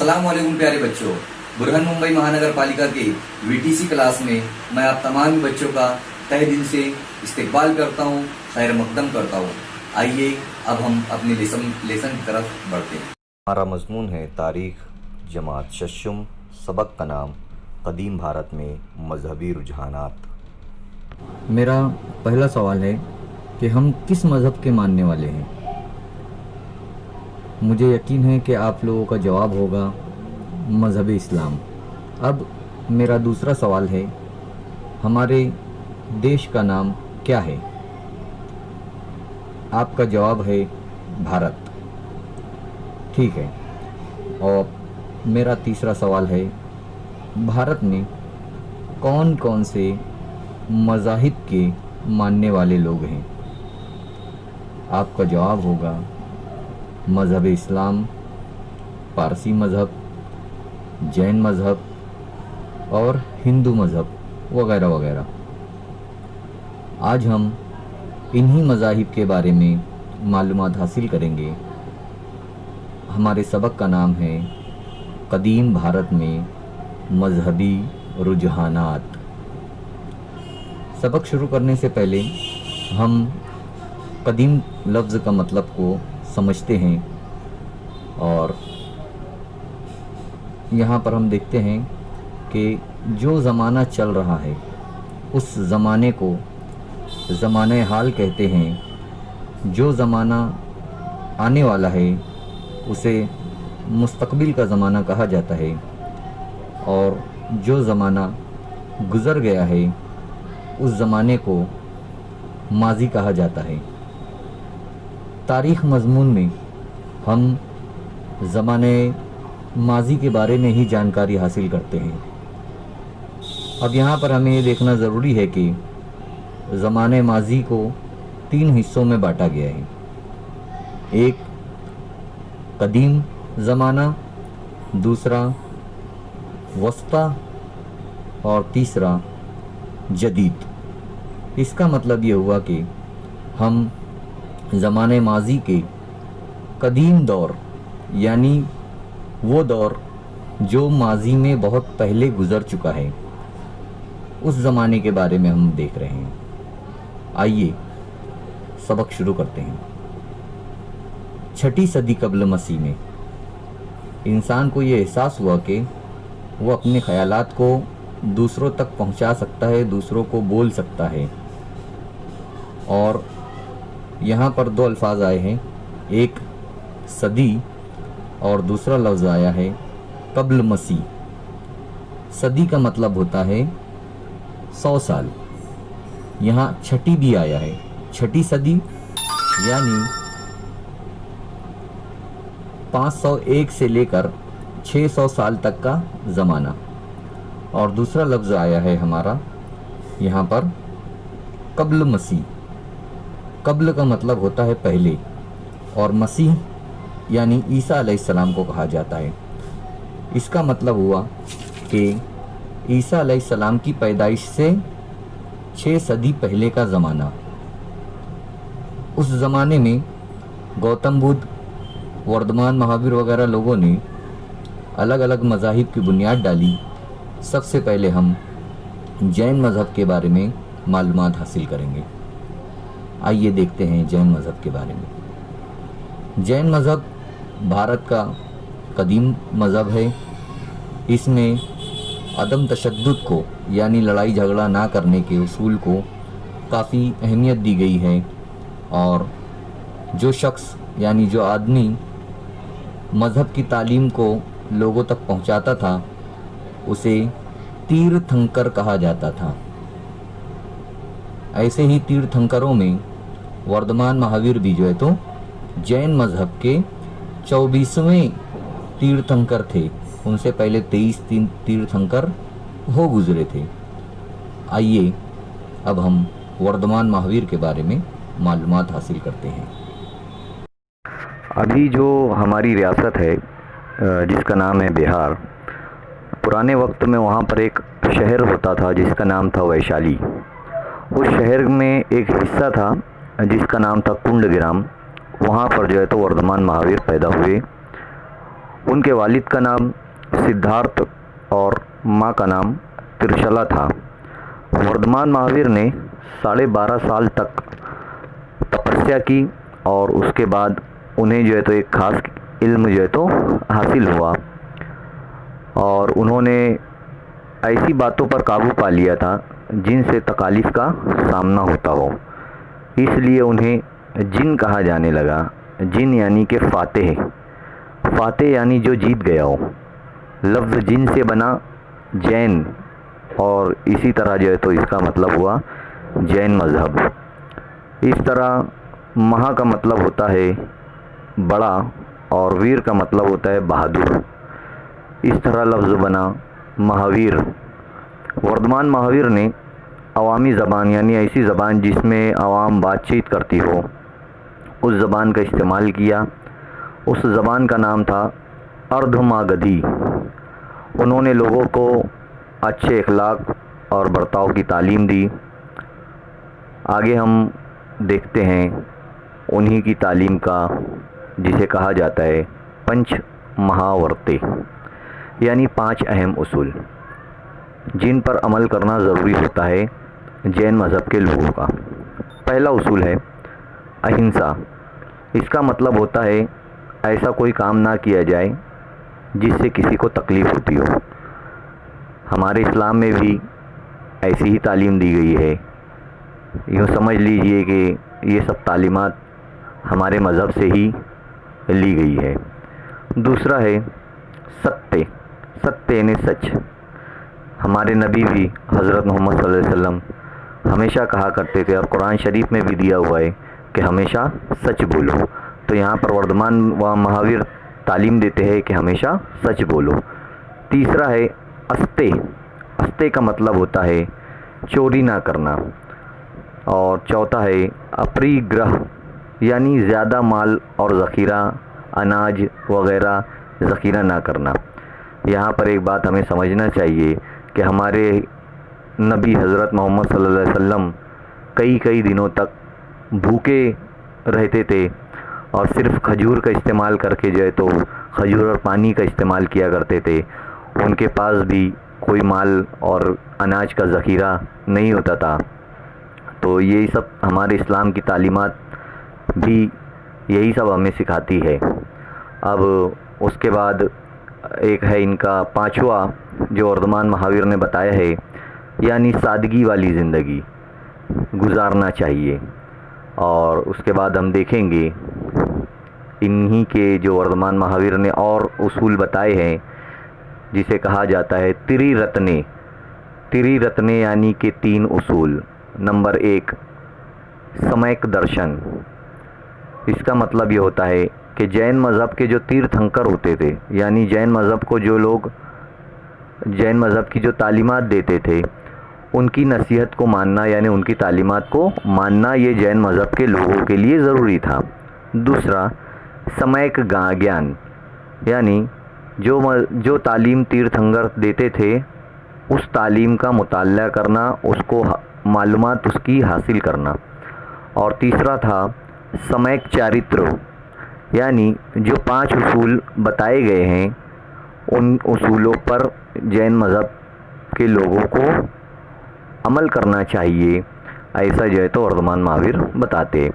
अस्सलाम वालेकुम प्यारे बच्चों। बुरहान मुंबई महानगर पालिका के वीटीसी क्लास में मैं आप तमाम बच्चों का तहे दिल से इस्तकबाल करता हूँ, खैर मकदम करता हूँ। आइए अब हम अपने लेसन की तरफ बढ़ते हैं। हमारा मजमून है तारीख़ जमात शशम, सबक का नाम कदीम भारत में मजहबी रुझानात। मेरा पहला सवाल है कि हम किस मज़हब के मानने वाले हैं। मुझे यकीन है कि आप लोगों का जवाब होगा मज़हब इस्लाम। अब मेरा दूसरा सवाल है, हमारे देश का नाम क्या है। आपका जवाब है भारत। ठीक है। और मेरा तीसरा सवाल है, भारत में कौन कौन से मज़ाहिब के मानने वाले लोग हैं। आपका जवाब होगा मज़हब इस्लाम, पारसी मज़हब, जैन मज़हब और हिंदू मज़हब वगैरह वगैरह। आज हम इन्हीं मज़ाहिब के बारे में मालूमात हासिल करेंगे। हमारे सबक का नाम है कदीम भारत में मजहबी रुझानात। सबक शुरू करने से पहले हम कदीम लफ्ज़ का मतलब को समझते हैं और यहाँ पर हम देखते हैं कि जो ज़माना चल रहा है उस ज़माने को ज़माने हाल कहते हैं। जो ज़माना आने वाला है उसे मुस्तक़बिल का ज़माना कहा जाता है और जो ज़माना गुज़र गया है उस ज़माने को माज़ी कहा जाता है। तारीख़ मज़मून में हम ज़माने माज़ी के बारे में ही जानकारी हासिल करते हैं। अब यहाँ पर हमें ये देखना ज़रूरी है कि ज़माने माज़ी को 3 हिस्सों में बांटा गया है। एक कदीम ज़माना, दूसरा वस्ता और तीसरा जदीद। इसका मतलब ये हुआ कि हम ज़माने माज़ी के कदीम दौर यानी वो दौर जो माज़ी में बहुत पहले गुज़र चुका है, उस ज़माने के बारे में हम देख रहे हैं। आइए सबक शुरू करते हैं। 6ठी सदी कब्ल मसीह में इंसान को ये एहसास हुआ कि वो अपने ख़यालात को दूसरों तक पहुंचा सकता है, दूसरों को बोल सकता है। और यहाँ पर 2 अल्फाज आए हैं, एक सदी और दूसरा लफ्ज़ आया है कब्ल मसीह। सदी का मतलब होता है 100 साल। यहाँ 6ठी भी आया है, 6ठी सदी यानी 501 से लेकर 600 साल तक का ज़माना। और दूसरा लफ्ज़ आया है हमारा यहाँ पर कब्ल मसीह। कब्ल का मतलब होता है पहले और मसीह यानी ईसा अलैहिस्सलाम को कहा जाता है। इसका मतलब हुआ कि ईसा अलैहिस्सलाम की पैदाइश से 6 सदी पहले का ज़माना। उस ज़माने में गौतम बुद्ध, वर्धमान महावीर वगैरह लोगों ने अलग अलग मज़ाहिब की बुनियाद डाली। सबसे पहले हम जैन मज़हब के बारे में मालूमात हासिल करेंगे। आइए देखते हैं जैन मज़हब के बारे में। जैन मज़हब भारत का कदीम मज़हब है। इसमें अदम तशद्दुद को यानी लड़ाई झगड़ा ना करने के उसूल को काफ़ी अहमियत दी गई है। और जो शख्स यानी जो आदमी मज़हब की तालीम को लोगों तक पहुंचाता था उसे तीर्थंकर कहा जाता था। ऐसे ही तीर्थंकरों में वर्धमान महावीर भी जो है तो जैन मज़हब के 24वें तीर्थंकर थे। उनसे पहले 23 तीर्थंकर हो गुजरे थे। आइए अब हम वर्धमान महावीर के बारे में मालूमात हासिल करते हैं। अभी जो हमारी रियासत है जिसका नाम है बिहार, पुराने वक्त में वहाँ पर एक शहर होता था जिसका नाम था वैशाली। उस शहर में एक हिस्सा था जिसका नाम था कुंडग्राम। वहाँ पर जो है तो वर्धमान महावीर पैदा हुए उनके वालिद का नाम सिद्धार्थ और माँ का नाम त्रिशला था। वर्धमान महावीर ने 12.5 साल तक तपस्या की और उसके बाद उन्हें जो है तो एक खास इल्म जो है तो हासिल हुआ और उन्होंने ऐसी बातों पर काबू पा लिया था जिनसे तकालीफ का सामना होता हो, इसलिए उन्हें जिन कहा जाने लगा। जिन यानी कि फातेह, फातेह यानी जो जीत गया हो। लफ्ज़ जिन से बना जैन और इसी तरह जो है तो इसका मतलब हुआ जैन मज़हब। इस तरह महा का मतलब होता है बड़ा और वीर का मतलब होता है बहादुर। इस तरह लफ्ज़ बना महावीर। वर्धमान महावीर ने अवामी ज़बान यानी ऐसी ज़बान जिसमें आवाम बातचीत करती हो, उस ज़बान का इस्तेमाल किया। उस ज़बान का नाम था अर्धमागधी। उन्होंने लोगों को अच्छे अखलाक और बर्ताव की तालीम दी। आगे हम देखते हैं उन्हीं की तालीम का जिसे कहा जाता है पंच महावर्ते यानी 5 अहम उसूल, जिन पर अमल करना ज़रूरी होता है जैन मज़हब के लोगों का। पहला उसूल है अहिंसा। इसका मतलब होता है ऐसा कोई काम ना किया जाए जिससे किसी को तकलीफ़ होती हो। हमारे इस्लाम में भी ऐसी ही तालीम दी गई है। यूँ समझ लीजिए कि ये सब तालीमात हमारे मज़हब से ही ली गई है। दूसरा है सत्य। सत्य यानी सच। हमारे नबी भी हज़रत मोहम्मद सल्लल्लाहु अलैहि वसल्लम हमेशा कहा करते थे और कुरान शरीफ में भी दिया हुआ है कि हमेशा सच बोलो। तो यहाँ पर वर्धमान व महावीर तालीम देते हैं कि हमेशा सच बोलो। तीसरा है अस्ते। अस्ते का मतलब होता है चोरी ना करना। और चौथा है अपरिग्रह यानी ज़्यादा माल और ज़ख़ीरा, अनाज वग़ैरह ज़ख़ीरा ना करना। यहाँ पर एक बात हमें समझना चाहिए कि हमारे नबी हज़रत मोहम्मद सल्लल्लाहु अलैहि वसल्लम कई दिनों तक भूखे रहते थे और सिर्फ़ खजूर का इस्तेमाल करके जो है तो खजूर और पानी का इस्तेमाल किया करते थे। उनके पास भी कोई माल और अनाज का ज़ख़ीरा नहीं होता था। तो यही सब हमारे इस्लाम की तालीमात भी यही सब हमें सिखाती है। अब उसके बाद एक है इनका 5वां जो वर्धमान महावीर ने बताया है, यानी सादगी वाली ज़िंदगी गुजारना चाहिए। और उसके बाद हम देखेंगे इन्हीं के जो वर्धमान महावीर ने और उसूल बताए हैं जिसे कहा जाता है त्रिरत्ने। त्रिरत्ने यानी कि 3 उसूल। नंबर 1 समयक दर्शन। इसका मतलब ये होता है कि जैन मज़हब के जो तीर्थंकर होते थे, यानी जैन मज़हब को जो लोग जैन मज़हब की जो तालीमात देते थे उनकी नसीहत को मानना यानी उनकी तालीमात को मानना ये जैन मज़हब के लोगों के लिए ज़रूरी था। दूसरा समयक ज्ञान यानी जो तालीम तीर्थंकर देते थे उस तालीम का मुताला करना, उसको मालूमात उसकी हासिल करना। और तीसरा था समयक चारित्र यानी जो 5 उसूल बताए गए हैं उन उसूलों पर जैन मज़हब के लोगों को अमल करना चाहिए, ऐसा जो है तो वर्धमान महावीर बताते हैं।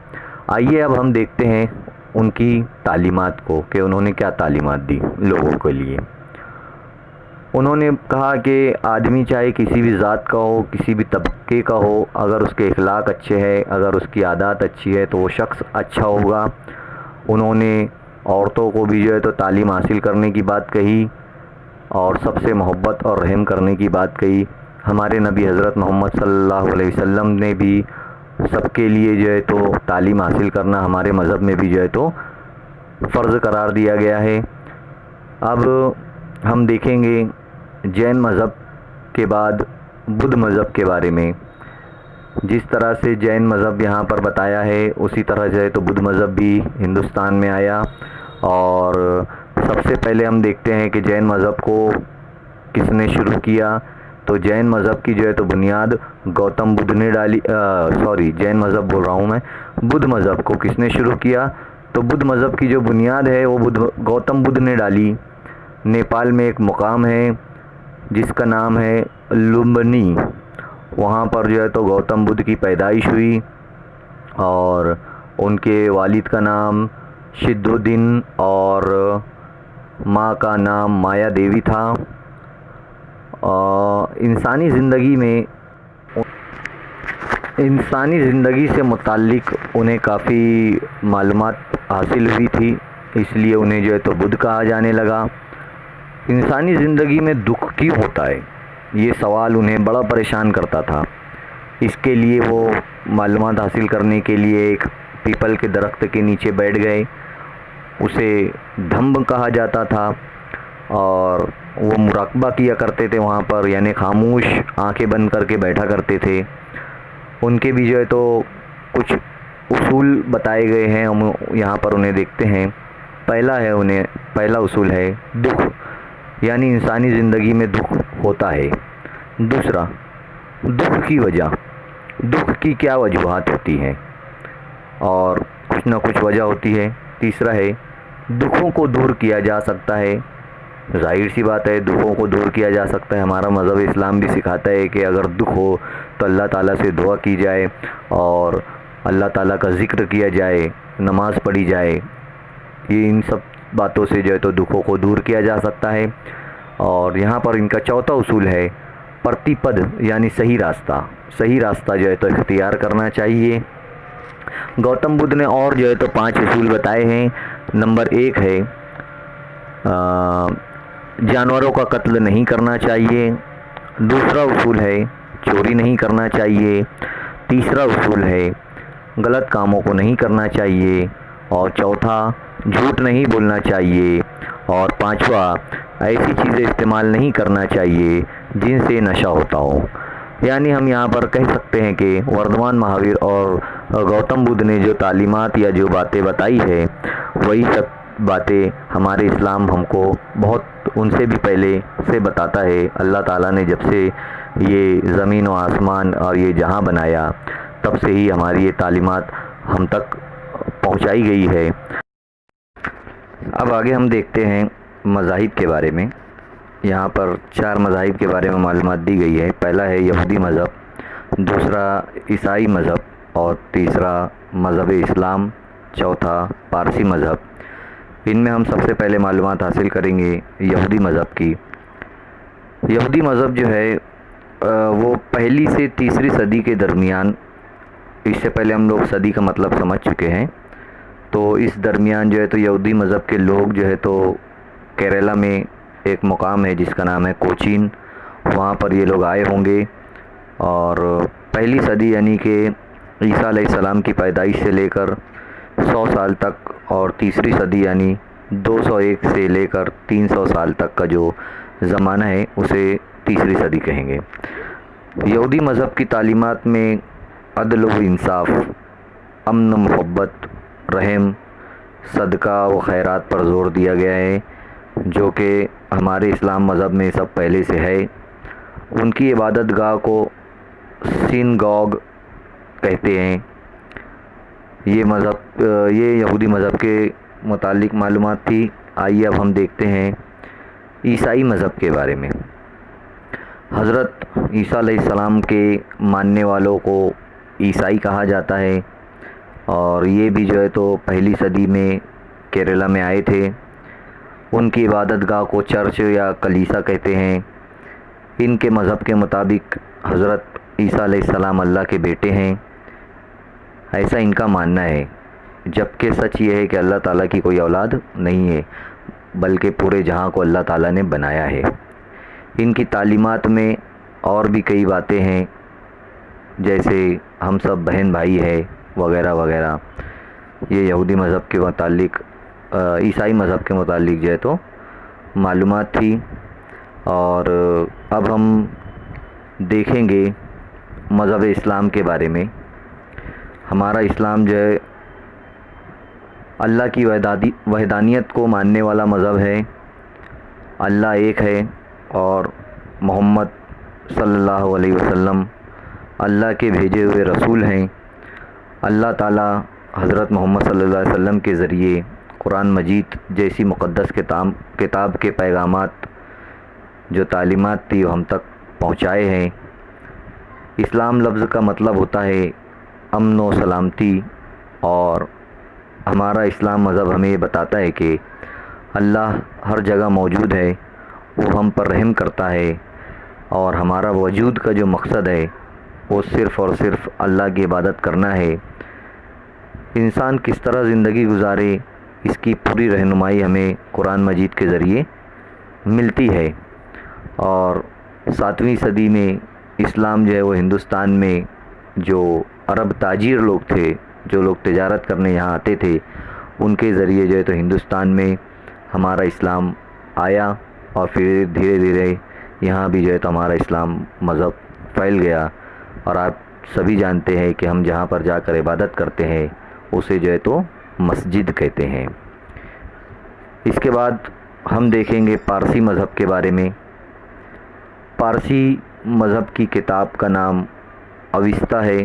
आइए अब हम देखते हैं उनकी तालीमात को कि उन्होंने क्या तालीमात दी लोगों के लिए। उन्होंने कहा कि आदमी चाहे किसी भी ज़ात का हो, किसी भी तबके का हो, अगर उसके अखलाक अच्छे हैं, अगर उसकी आदत अच्छी है तो वो शख्स अच्छा होगा। उन्होंने औरतों को भी जो है तो तालीम हासिल करने की बात कही और सबसे मोहब्बत और रहम करने की बात कही। हमारे नबी हज़रत मोहम्मद सल्लल्लाहु अलैहि वसल्लम ने भी सबके लिए जो है तो तालीम हासिल करना हमारे मज़हब में भी जो है तो फ़र्ज़ करार दिया गया है। अब हम देखेंगे जैन मज़हब के बाद बुद्ध मज़हब के बारे में। जिस तरह से जैन मज़हब यहाँ पर बताया है उसी तरह जो है तो बुद्ध मज़हब भी हिंदुस्तान में आया। और सबसे पहले हम देखते हैं कि जैन मज़हब को किसने शुरू किया। तो जैन मज़हब की जो है तो बुनियाद गौतम बुद्ध ने डाली। जैन मज़हब बोल रहा हूँ मैं। बुद्ध मज़हब को किसने शुरू किया? तो बुद्ध मज़हब की जो बुनियाद है वो गौतम बुद्ध ने डाली। नेपाल में एक मुकाम है जिसका नाम है लुम्बिनी। वहाँ पर जो है तो गौतम बुद्ध की पैदाइश हुई और उनके वालिद का नाम सिद्धोदीन और माँ का नाम माया देवी था। इंसानी ज़िंदगी से मुताल्लिक़ उन्हें काफ़ी मालूमात हासिल हुई थी, इसलिए उन्हें जो है तो बुद्ध कहा जाने लगा। इंसानी ज़िंदगी में दुख क्यों होता है, ये सवाल उन्हें बड़ा परेशान करता था। इसके लिए वो मालूमात हासिल करने के लिए एक पीपल के दरख्त के नीचे बैठ गए। उसे धम्ब कहा जाता था और वो मुराकबा किया करते थे वहाँ पर, यानी खामोश आंखें बंद करके बैठा करते थे। उनके भी जो है तो कुछ उसूल बताए गए हैं, हम यहाँ पर उन्हें देखते हैं। पहला उसूल है दुख, यानी इंसानी ज़िंदगी में दुख होता है। दूसरा, दुख की वजह, दुख की क्या वजूहात होती हैं, और कुछ ना कुछ वजह होती है। तीसरा है दुखों को दूर किया जा सकता है। ज़ाहिर सी बात है, दुखों को दूर किया जा सकता है। हमारा मज़हब इस्लाम भी सिखाता है कि अगर दुख हो तो अल्लाह ताला से दुआ की जाए और अल्लाह ताला का ज़िक्र किया जाए, नमाज़ पढ़ी जाए। ये इन सब बातों से जो है तो दुखों को दूर किया जा सकता है। और यहाँ पर इनका चौथा उसूल है प्रतिपद, यानी सही रास्ता जो है तो इख्तियार करना चाहिए। गौतम बुद्ध ने और जो है तो 5 उसूल बताए हैं। नंबर 1 है जानवरों का कत्ल नहीं करना चाहिए। दूसरा उसूल है चोरी नहीं करना चाहिए। तीसरा उसूल है गलत कामों को नहीं करना चाहिए। और चौथा झूठ नहीं बोलना चाहिए। और पांचवा ऐसी चीज़ें इस्तेमाल नहीं करना चाहिए जिनसे नशा होता हो। यानी हम यहाँ पर कह सकते हैं कि वर्धमान महावीर और गौतम बुद्ध ने जो तालीमात या जो बातें बताई है, वही सब बातें हमारे इस्लाम हमको बहुत उनसे भी पहले से बताता है। अल्लाह ताला ने जब से ये ज़मीन व आसमान और ये जहां बनाया, तब से ही हमारी ये तालीमात हम तक पहुंचाई गई है। अब आगे हम देखते हैं मज़ाहिब के बारे में। यहाँ पर 4 मज़ाहिब के बारे में मालूमात दी गई है। पहला है यहूदी मज़हब, दूसरा ईसाई मज़हब, और तीसरा मज़हब इस्लाम, चौथा पारसी मज़हब। इनमें हम सबसे पहले मालूमात हासिल करेंगे यहूदी मज़हब की। यहूदी मज़हब जो है वो 1ली से 3री सदी के दरमियान, इससे पहले हम लोग सदी का मतलब समझ चुके हैं, तो इस दरमियान जो है तो यहूदी मज़हब के लोग जो है तो केरला में एक मुकाम है जिसका नाम है कोचीन, वहाँ पर ये लोग आए होंगे। और 1ली सदी यानी कि ईसा अलैहिस्सलाम की पैदाइश से लेकर 100 साल तक, और 3री सदी यानी 201 से लेकर 300 साल तक का जो ज़माना है उसे 3री सदी कहेंगे। यहूदी मज़हब की तालीमात में अदल व इंसाफ, अमन, मोहब्बत, रहम, सदका व खैरात पर ज़ोर दिया गया है, जो कि हमारे इस्लाम मज़हब में सब पहले से है। उनकी इबादत गाह को सिनगॉग कहते हैं। ये यहूदी मज़हब के मुतालिक मालूमात थी। आइए अब हम देखते हैं ईसाई मज़हब के बारे में। हज़रत ईसा अलैहिस्सलाम के मानने वालों को ईसाई कहा जाता है, और ये भी जो है तो 1ली सदी में केरला में आए थे। उनकी इबादत गाह को चर्च या कलीसा कहते हैं। इनके मज़हब के मुताबिक हज़रत ईसा अलैहिस्सलाम अल्लाह के बेटे हैं, ऐसा इनका मानना है। जबकि सच ये है कि अल्लाह ताला की कोई औलाद नहीं है, बल्कि पूरे जहां को अल्लाह ताला ने बनाया है। इनकी तालीमात में और भी कई बातें हैं, जैसे हम सब बहन भाई है वगैरह वगैरह। ये यहूदी मज़हब के मुतालिक, ईसाई मज़हब के मुतालिक जो है तो मालूमात थी। और अब हम देखेंगे मज़हब इस्लाम के बारे में। हमारा इस्लाम जो है अल्लाह की वहदानियत को मानने वाला मज़हब है। अल्लाह एक है और मोहम्मद सल्लल्लाहु अलैहि वसल्लम अल्लाह के भेजे हुए रसूल हैं। अल्लाह ताला हज़रत मोहम्मद सल्लल्लाहु अलैहि वसल्लम के ज़रिए قرآن مجید جیسی مقدس کتاب کے پیغامات جو تعلیمات تھی وہ ہم تک پہنچائے ہیں۔ اسلام لفظ کا مطلب ہوتا ہے امن و سلامتی، اور ہمارا اسلام مذہب ہمیں یہ بتاتا ہے کہ اللہ ہر جگہ موجود ہے، وہ ہم پر رحم کرتا ہے، اور ہمارا وجود کا جو مقصد ہے وہ صرف اور صرف اللہ کی عبادت کرنا ہے۔ انسان کس طرح زندگی گزارے اس کی پوری رہنمائی ہمیں قرآن مجید کے ذریعے ملتی ہے۔ اور 7ویں صدی میں اسلام جو ہے وہ ہندوستان میں جو عرب تاجر لوگ تھے، جو لوگ تجارت کرنے یہاں آتے تھے، ان کے ذریعے جو ہے تو ہندوستان میں ہمارا اسلام آیا، اور پھر دھیرے دھیرے یہاں بھی جو ہے تو ہمارا اسلام مذہب پھیل گیا۔ اور آپ سبھی جانتے ہیں کہ ہم جہاں پر جا کر عبادت کرتے ہیں اسے جو ہے تو مسجد کہتے ہیں۔ اس کے بعد ہم دیکھیں گے پارسی مذہب کے بارے میں۔ پارسی مذہب کی کتاب کا نام اوستا ہے،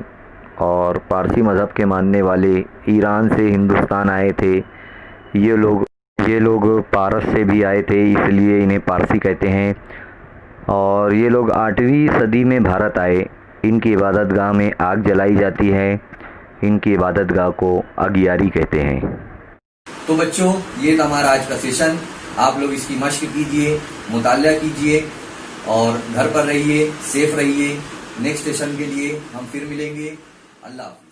اور پارسی مذہب کے ماننے والے ایران سے ہندوستان آئے تھے۔ یہ لوگ پارس سے بھی آئے تھے، اس لیے انہیں پارسی کہتے ہیں، اور یہ لوگ 8ویں صدی میں بھارت آئے۔ ان کی عبادت گاہ میں آگ جلائی جاتی ہے، ان کی عبادت گاہ کو اگیاری کہتے ہیں۔ تو بچوں، یہ تھا ہمارا آج کا سیشن۔ آپ لوگ اس کی مشق کیجئے، مطالعہ کیجئے، اور گھر پر رہیے، سیف رہیے۔ نیکسٹ سیشن کے لیے ہم پھر ملیں گے۔ اللہ حافظ۔